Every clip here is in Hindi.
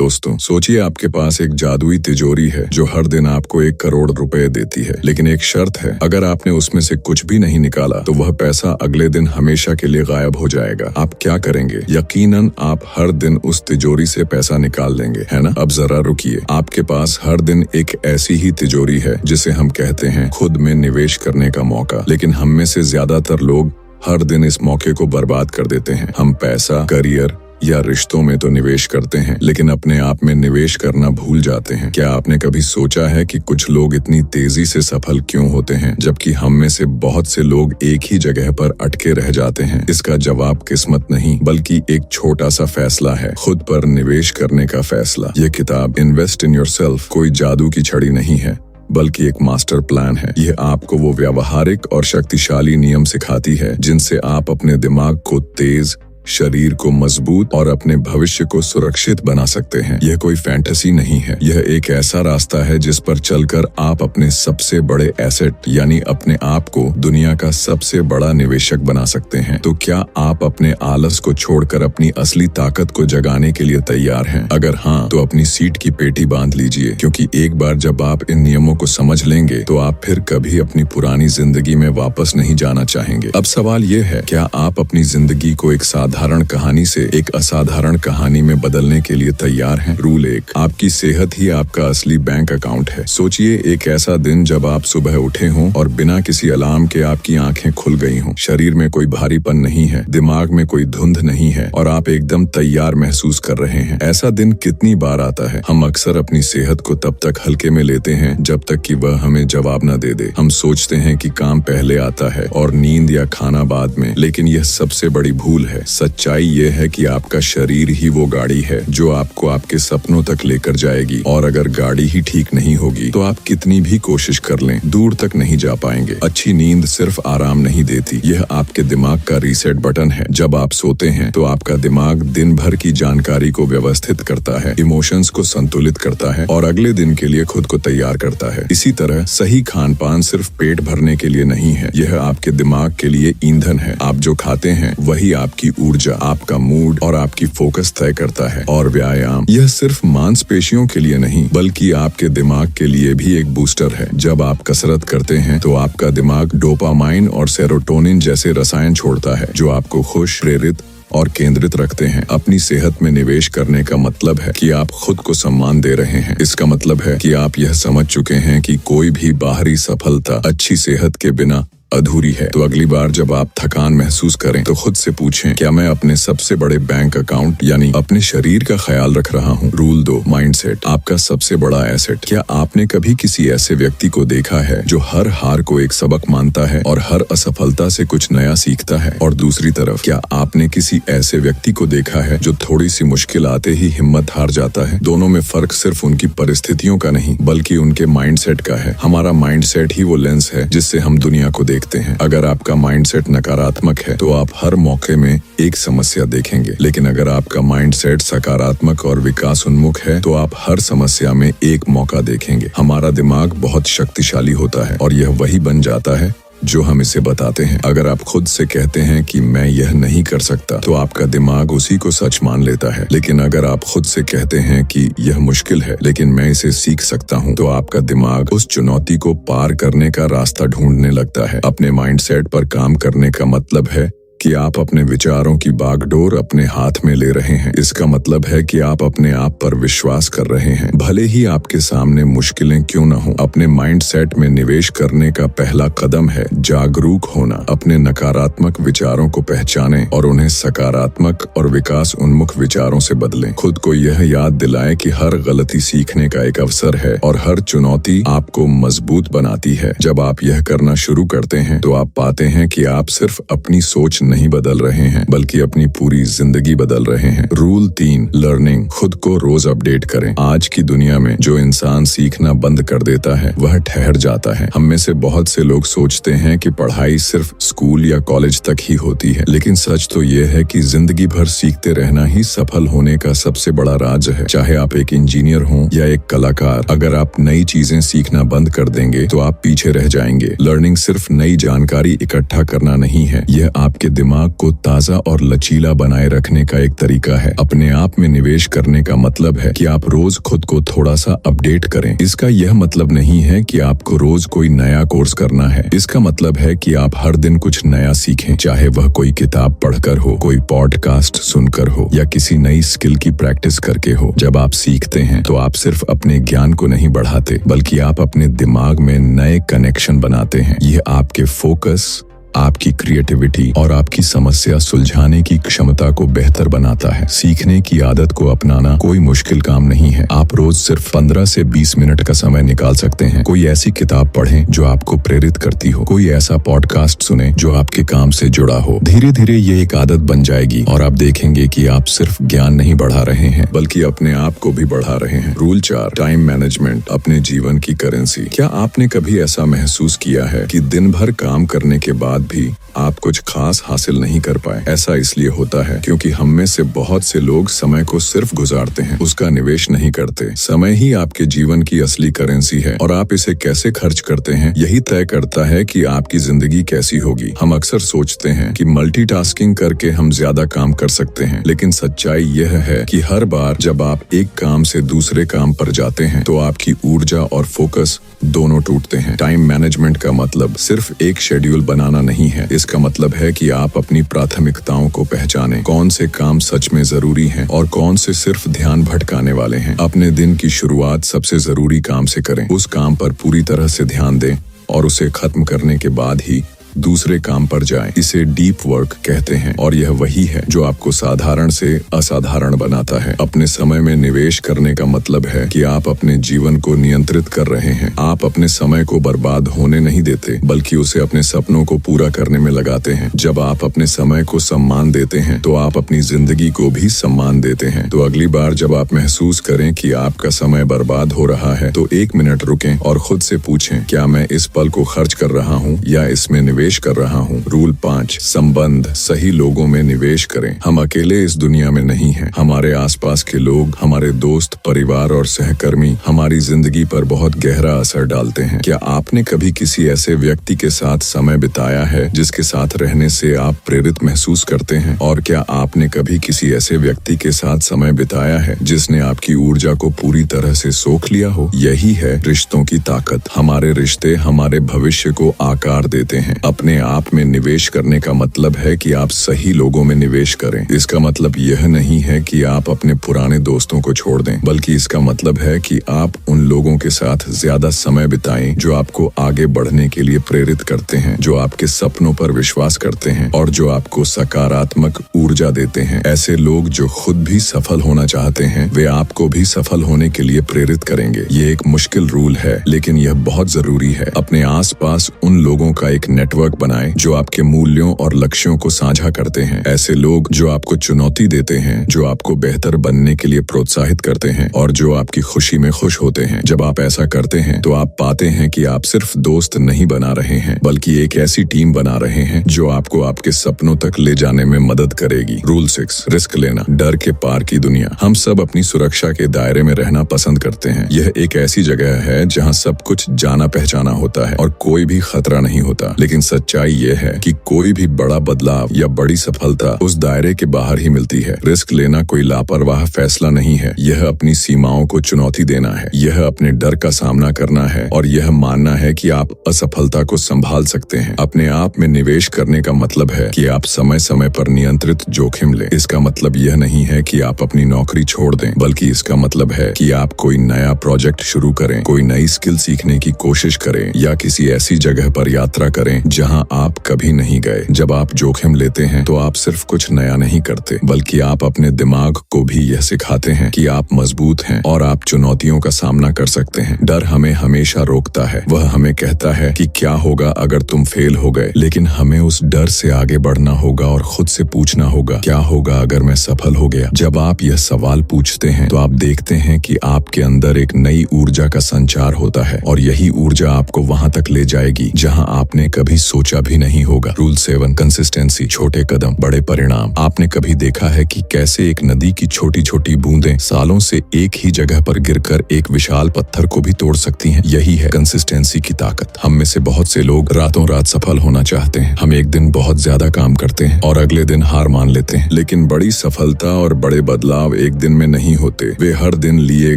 दोस्तों, सोचिए आपके पास एक जादुई तिजोरी है जो हर दिन आपको 1 करोड़ रुपए देती है, लेकिन एक शर्त है, अगर आपने उसमें से कुछ भी नहीं निकाला तो वह पैसा अगले दिन हमेशा के लिए गायब हो जाएगा। आप क्या करेंगे? यकीनन आप हर दिन उस तिजोरी से पैसा निकाल लेंगे, है ना? अब जरा रुकिए, आपके पास हर दिन एक ऐसी ही तिजोरी है जिसे हम कहते हैं खुद में निवेश करने का मौका, लेकिन हम में से ज्यादातर लोग हर दिन इस मौके को बर्बाद कर देते हैं। हम पैसा, करियर या रिश्तों में तो निवेश करते हैं, लेकिन अपने आप में निवेश करना भूल जाते हैं। क्या आपने कभी सोचा है कि कुछ लोग इतनी तेजी से सफल क्यों होते हैं, जबकि हम में से बहुत से लोग एक ही जगह पर अटके रह जाते हैं? इसका जवाब किस्मत नहीं, बल्कि एक छोटा सा फैसला है, खुद पर निवेश करने का फैसला। ये किताब इन्वेस्ट इन योरसेल्फ कोई जादू की छड़ी नहीं है, बल्कि एक मास्टर प्लान है। यह आपको वो व्यावहारिक और शक्तिशाली नियम सिखाती है जिनसे आप अपने दिमाग को तेज, शरीर को मजबूत और अपने भविष्य को सुरक्षित बना सकते हैं। यह कोई फैंटेसी नहीं है, यह एक ऐसा रास्ता है जिस पर चलकर आप अपने सबसे बड़े एसेट यानी अपने आप को दुनिया का सबसे बड़ा निवेशक बना सकते हैं। तो क्या आप अपने आलस को छोड़कर अपनी असली ताकत को जगाने के लिए तैयार हैं? अगर हाँ, तो अपनी सीट की पेटी बांध लीजिए, क्योंकि एक बार जब आप इन नियमों को समझ लेंगे तो आप फिर कभी अपनी पुरानी जिंदगी में वापस नहीं जाना चाहेंगे। अब सवाल ये है, क्या आप अपनी जिंदगी को एक साधारण कहानी से एक असाधारण कहानी में बदलने के लिए तैयार हैं? रूल 1, आपकी सेहत ही आपका असली बैंक अकाउंट है। सोचिए एक ऐसा दिन जब आप सुबह उठे हों और बिना किसी अलार्म के आपकी आंखें खुल गई हों, शरीर में कोई भारीपन नहीं है, दिमाग में कोई धुंध नहीं है और आप एकदम तैयार महसूस कर रहे हैं। ऐसा दिन कितनी बार आता है? हम अक्सर अपनी सेहत को तब तक हल्के में लेते हैं जब तक कि वह हमें जवाब न दे दे। हम सोचते हैं कि काम पहले आता है और नींद या खाना बाद में, लेकिन यह सबसे बड़ी भूल है। सच्चाई ये है कि आपका शरीर ही वो गाड़ी है जो आपको आपके सपनों तक लेकर जाएगी, और अगर गाड़ी ही ठीक नहीं होगी तो आप कितनी भी कोशिश कर लें, दूर तक नहीं जा पाएंगे। अच्छी नींद सिर्फ आराम नहीं देती, यह आपके दिमाग का रीसेट बटन है। जब आप सोते हैं तो आपका दिमाग दिन भर की जानकारी को व्यवस्थित करता है, इमोशंस को संतुलित करता है और अगले दिन के लिए खुद को तैयार करता है। इसी तरह सही खान पान सिर्फ पेट भरने के लिए नहीं है, यह आपके दिमाग के लिए ईंधन है। आप जो खाते हैं वही आपकी ऊर्जा, आपका मूड और आपकी फोकस तय करता है। और व्यायाम, यह सिर्फ मांसपेशियों के लिए नहीं, बल्कि आपके दिमाग के लिए भी एक बूस्टर है। जब आप कसरत करते हैं तो आपका दिमाग डोपामाइन और सेरोटोनिन जैसे रसायन छोड़ता है जो आपको खुश, प्रेरित और केंद्रित रखते हैं। अपनी सेहत में निवेश करने का मतलब है कि आप खुद को सम्मान दे रहे हैं। इसका मतलब है कि आप यह समझ चुके हैं कि कोई भी बाहरी सफलता अच्छी सेहत के बिना अधूरी है। तो अगली बार जब आप थकान महसूस करें तो खुद से पूछें, क्या मैं अपने सबसे बड़े बैंक अकाउंट यानी अपने शरीर का ख्याल रख रहा हूँ? रूल 2, माइंडसेट, आपका सबसे बड़ा एसेट। क्या आपने कभी किसी ऐसे व्यक्ति को देखा है जो हर हार को एक सबक मानता है और हर असफलता से कुछ नया सीखता है? और दूसरी तरफ, क्या आपने किसी ऐसे व्यक्ति को देखा है जो थोड़ी सी मुश्किल आते ही हिम्मत हार जाता है? दोनों में फर्क सिर्फ उनकी परिस्थितियों का नहीं, बल्कि उनके माइंडसेट का है। हमारा माइंडसेट ही वो लेंस है जिससे हम दुनिया को देखते हैं। अगर आपका माइंडसेट नकारात्मक है तो आप हर मौके में एक समस्या देखेंगे, लेकिन अगर आपका माइंडसेट सकारात्मक और विकास उन्मुख है तो आप हर समस्या में एक मौका देखेंगे। हमारा दिमाग बहुत शक्तिशाली होता है और यह वही बन जाता है जो हम इसे बताते हैं। अगर आप खुद से कहते हैं कि मैं यह नहीं कर सकता, तो आपका दिमाग उसी को सच मान लेता है। लेकिन अगर आप खुद से कहते हैं कि यह मुश्किल है लेकिन मैं इसे सीख सकता हूँ, तो आपका दिमाग उस चुनौती को पार करने का रास्ता ढूंढने लगता है। अपने माइंडसेट पर काम करने का मतलब है कि आप अपने विचारों की बागडोर अपने हाथ में ले रहे हैं। इसका मतलब है कि आप अपने आप पर विश्वास कर रहे हैं, भले ही आपके सामने मुश्किलें क्यों न हो। अपने माइंडसेट में निवेश करने का पहला कदम है जागरूक होना। अपने नकारात्मक विचारों को पहचानें और उन्हें सकारात्मक और विकास उन्मुख विचारों से बदलें। खुद को यह याद दिलाएं कि हर गलती सीखने का एक अवसर है और हर चुनौती आपको मजबूत बनाती है। जब आप यह करना शुरू करते हैं तो आप पाते हैं कि आप सिर्फ अपनी सोच नहीं बदल रहे हैं, बल्कि अपनी पूरी जिंदगी बदल रहे हैं। रूल 3, लर्निंग, खुद को रोज अपडेट करें। आज की दुनिया में जो इंसान सीखना बंद कर देता है वह ठहर जाता है। हम में से बहुत से लोग सोचते हैं कि पढ़ाई सिर्फ स्कूल या कॉलेज तक ही होती है, लेकिन सच तो ये है कि जिंदगी भर सीखते रहना ही सफल होने का सबसे बड़ा राज है। चाहे आप एक इंजीनियर हों या एक कलाकार, अगर आप नई चीजें सीखना बंद कर देंगे तो आप पीछे रह जाएंगे। लर्निंग सिर्फ नई जानकारी इकट्ठा करना नहीं है, यह आपके दिमाग को ताज़ा और लचीला बनाए रखने का एक तरीका है। अपने आप में निवेश करने का मतलब है कि आप रोज खुद को थोड़ा सा अपडेट करें। इसका यह मतलब नहीं है कि आपको रोज कोई नया कोर्स करना है। इसका मतलब है कि आप हर दिन कुछ नया सीखें, चाहे वह कोई किताब पढ़कर हो, कोई पॉडकास्ट सुनकर हो या किसी नई स्किल की प्रैक्टिस करके हो। जब आप सीखते हैं तो आप सिर्फ अपने ज्ञान को नहीं बढ़ाते, बल्कि आप अपने दिमाग में नए कनेक्शन बनाते हैं। यह आपके फोकस, आपकी क्रिएटिविटी और आपकी समस्या सुलझाने की क्षमता को बेहतर बनाता है। सीखने की आदत को अपनाना कोई मुश्किल काम नहीं है। आप रोज सिर्फ 15 से 20 मिनट का समय निकाल सकते हैं। कोई ऐसी किताब पढ़ें जो आपको प्रेरित करती हो, कोई ऐसा पॉडकास्ट सुने जो आपके काम से जुड़ा हो। धीरे धीरे ये एक आदत बन जाएगी और आप देखेंगे कि आप सिर्फ ज्ञान नहीं बढ़ा रहे हैं, बल्कि अपने आप को भी बढ़ा रहे हैं। रूल 4, टाइम मैनेजमेंट अपने जीवन की करेंसी। क्या आपने कभी ऐसा महसूस किया है कि दिन भर काम करने के बाद भी आप कुछ खास हासिल नहीं कर पाए? ऐसा इसलिए होता है क्योंकि हम में से बहुत से लोग समय को सिर्फ गुजारते हैं, उसका निवेश नहीं करते। समय ही आपके जीवन की असली करेंसी है और आप इसे कैसे खर्च करते हैं यही तय करता है कि आपकी जिंदगी कैसी होगी। हम अक्सर सोचते हैं कि मल्टीटास्किंग करके हम ज्यादा काम कर सकते हैं, लेकिन सच्चाई यह है कि हर बार जब आप एक काम से दूसरे काम पर जाते हैं तो आपकी ऊर्जा और फोकस दोनों टूटते हैं। टाइम मैनेजमेंट का मतलब सिर्फ एक शेड्यूल बनाना नहीं है। इसका मतलब है कि आप अपनी प्राथमिकताओं को पहचानें, कौन से काम सच में जरूरी हैं और कौन से सिर्फ ध्यान भटकाने वाले हैं। अपने दिन की शुरुआत सबसे जरूरी काम से करें, उस काम पर पूरी तरह से ध्यान दें और उसे खत्म करने के बाद ही दूसरे काम पर जाएं। इसे डीप वर्क कहते हैं और यह वही है जो आपको साधारण से असाधारण बनाता है। अपने समय में निवेश करने का मतलब है कि आप अपने जीवन को नियंत्रित कर रहे हैं। आप अपने समय को बर्बाद होने नहीं देते, बल्कि उसे अपने सपनों को पूरा करने में लगाते हैं। जब आप अपने समय को सम्मान देते हैं तो आप अपनी जिंदगी को भी सम्मान देते हैं। तो अगली बार जब आप महसूस करें कि आपका समय बर्बाद हो रहा है तो 1 मिनट रुकें और खुद से पूछें, क्या मैं इस पल को खर्च कर रहा हूँ या इसमें निवेश कर रहा हूँ। रूल 5, संबंध सही लोगों में निवेश करें। हम अकेले इस दुनिया में नहीं हैं। हमारे आसपास के लोग, हमारे दोस्त, परिवार और सहकर्मी हमारी जिंदगी पर बहुत गहरा असर डालते हैं। क्या आपने कभी किसी ऐसे व्यक्ति के साथ समय बिताया है जिसके साथ रहने से आप प्रेरित महसूस करते हैं? और क्या आपने कभी किसी ऐसे व्यक्ति के साथ समय बिताया है जिसने आपकी ऊर्जा को पूरी तरह से सोख लिया हो? यही है रिश्तों की ताकत। हमारे रिश्ते हमारे भविष्य को आकार देते हैं। अपने आप में निवेश करने का मतलब है कि आप सही लोगों में निवेश करें। इसका मतलब यह नहीं है कि आप अपने पुराने दोस्तों को छोड़ दें, बल्कि इसका मतलब है कि आप उन लोगों के साथ ज्यादा समय बिताएं जो आपको आगे बढ़ने के लिए प्रेरित करते हैं, जो आपके सपनों पर विश्वास करते हैं और जो आपको सकारात्मक ऊर्जा देते हैं। ऐसे लोग जो खुद भी सफल होना चाहते हैं, वे आपको भी सफल होने के लिए प्रेरित करेंगे। ये एक मुश्किल रूल है, लेकिन यह बहुत जरूरी है। अपने आसपास उन लोगों का एक नेटवर्क बनाएं जो आपके मूल्यों और लक्ष्यों को साझा करते हैं। ऐसे लोग जो आपको चुनौती देते हैं, जो आपको बेहतर बनने के लिए प्रोत्साहित करते हैं और जो आपकी खुशी में खुश होते हैं। जब आप ऐसा करते हैं तो आप पाते हैं कि आप सिर्फ दोस्त नहीं बना रहे हैं, बल्कि एक ऐसी टीम बना रहे हैं जो आपको आपके सपनों तक ले जाने में मदद करेगी। रूल 6, रिस्क लेना डर के पार की दुनिया। हम सब अपनी सुरक्षा के दायरे में रहना पसंद करते हैं। यह एक ऐसी जगह है जहाँ सब कुछ जाना पहचाना होता है और कोई भी खतरा नहीं होता। लेकिन सच्चाई ये है कि कोई भी बड़ा बदलाव या बड़ी सफलता उस दायरे के बाहर ही मिलती है। रिस्क लेना कोई लापरवाह फैसला नहीं है। यह अपनी सीमाओं को चुनौती देना है। यह अपने डर का सामना करना है और यह मानना है कि आप असफलता को संभाल सकते हैं। अपने आप में निवेश करने का मतलब है कि आप समय समय पर नियंत्रित जोखिम लें। इसका मतलब यह नहीं है कि आप अपनी नौकरी छोड़ दें, बल्कि इसका मतलब है कि आप कोई नया प्रोजेक्ट शुरू करें, कोई नई स्किल सीखने की कोशिश करें या किसी ऐसी जगह पर यात्रा करें जहां आप कभी नहीं गए। जब आप जोखिम लेते हैं तो आप सिर्फ कुछ नया नहीं करते, बल्कि आप अपने दिमाग को भी यह सिखाते हैं कि आप मजबूत हैं और आप चुनौतियों का सामना कर सकते हैं। डर हमें हमेशा रोकता है। वह हमें कहता है कि क्या होगा अगर तुम फेल हो गए, लेकिन हमें उस डर से आगे बढ़ना होगा और खुद से पूछना होगा, क्या होगा अगर मैं सफल हो गया? जब आप यह सवाल पूछते हैं तो आप देखते हैं कि आपके अंदर एक नई ऊर्जा का संचार होता है और यही ऊर्जा आपको वहां तक ले जाएगी जहां आपने कभी सोचा भी नहीं होगा। रूल 7, कंसिस्टेंसी, छोटे कदम बड़े परिणाम। आपने कभी देखा है कि कैसे एक नदी की छोटी छोटी बूंदें सालों से एक ही जगह पर गिरकर एक विशाल पत्थर को भी तोड़ सकती हैं? यही है कंसिस्टेंसी की ताकत। हम में से बहुत से लोग रातों रात सफल होना चाहते हैं। हम एक दिन बहुत ज्यादा काम करते हैं और अगले दिन हार मान लेते हैं। लेकिन बड़ी सफलता और बड़े बदलाव एक दिन में नहीं होते, वे हर दिन लिए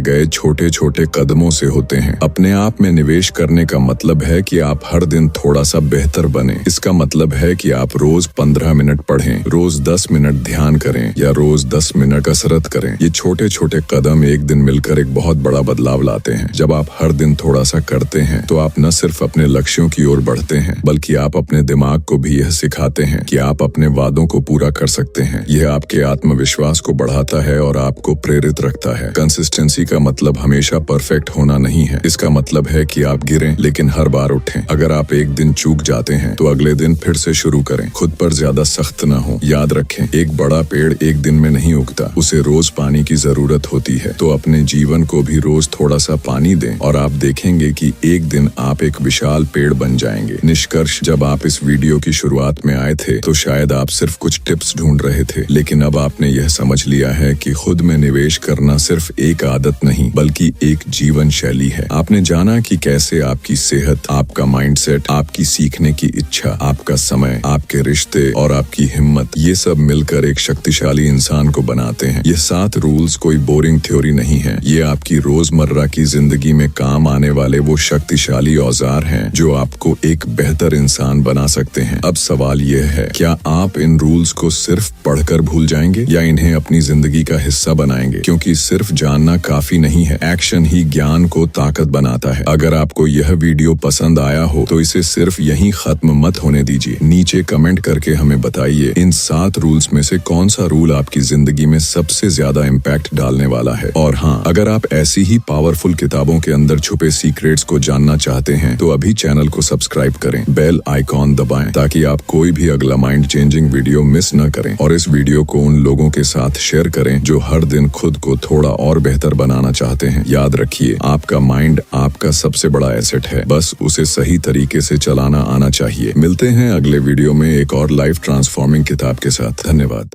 गए छोटे छोटे कदमों से होते हैं। अपने आप में निवेश करने का मतलब है कि आप हर दिन थोड़ा सा बेहतर बने। इसका मतलब है कि आप रोज 15 मिनट पढ़ें, रोज 10 मिनट ध्यान करें या रोज 10 मिनट कसरत करें। ये छोटे छोटे कदम एक दिन मिलकर एक बहुत बड़ा बदलाव लाते हैं। जब आप हर दिन थोड़ा सा करते हैं तो आप न सिर्फ अपने लक्ष्यों की ओर बढ़ते हैं, बल्कि आप अपने दिमाग को भी यह सिखाते हैं कि आप अपने वादों को पूरा कर सकते हैं। यह आपके आत्मविश्वास को बढ़ाता है और आपको प्रेरित रखता है। कंसिस्टेंसी का मतलब हमेशा परफेक्ट होना नहीं है। इसका मतलब है कि आप गिरें लेकिन हर बार उठें। अगर आप एक दिन चूक जाते हैं तो अगले दिन फिर से शुरू करें। खुद पर ज्यादा सख्त न हो। याद रखें, एक बड़ा पेड़ एक दिन में नहीं उगता, उसे रोज पानी की जरूरत होती है। तो अपने जीवन को भी रोज थोड़ा सा पानी दें और आप देखेंगे कि एक दिन आप एक विशाल पेड़ बन जाएंगे। निष्कर्ष, जब आप इस वीडियो की शुरुआत में आए थे तो शायद आप सिर्फ कुछ टिप्स ढूंढ रहे थे, लेकिन अब आपने यह समझ लिया है कि खुद में निवेश करना सिर्फ एक आदत नहीं बल्कि एक जीवन शैली है। आपने जाना कि कैसे आपकी सेहत, आपका माइंडसेट, आपकी सीखने की इच्छा, आपका समय, आपके रिश्ते और आपकी हिम्मत, ये सब मिलकर एक शक्तिशाली इंसान को बनाते हैं। ये 7 रूल्स कोई बोरिंग थ्योरी नहीं है। ये आपकी रोजमर्रा की जिंदगी में काम आने वाले वो शक्तिशाली औजार हैं जो आपको एक बेहतर इंसान बना सकते हैं। अब सवाल यह है, क्या आप इन रूल्स को सिर्फ पढ़कर भूल जाएंगे या इन्हें अपनी जिंदगी का हिस्सा बनाएंगे? क्योंकि सिर्फ जानना काफी नहीं है, एक्शन ही ज्ञान को ताकत बनाता है। अगर आपको यह वीडियो पसंद आया हो तो इसे सिर्फ यहीं खत्म मत होने दीजिए। नीचे कमेंट करके हमें बताइए इन 7 रूल्स में से कौन सा रूल आपकी जिंदगी में सबसे ज्यादा इम्पैक्ट डालने वाला है। और हाँ, अगर आप ऐसी ही पावरफुल किताबों के अंदर छुपे सीक्रेट्स को जानना चाहते हैं तो अभी चैनल को सब्सक्राइब करें, बेल आइकॉन दबाएं ताकि आप कोई भी अगला माइंड चेंजिंग वीडियो मिस न करें। और इस वीडियो को उन लोगों के साथ शेयर करें जो हर दिन खुद को थोड़ा और बेहतर बनाना चाहते हैं। याद रखिए, आपका माइंड आपका सबसे बड़ा एसेट है, बस उसे सही तरीके से चलाना आना चाहिए। मिलते हैं अगले वीडियो में एक और लाइफ ट्रांसफॉर्मिंग किताब के साथ। धन्यवाद।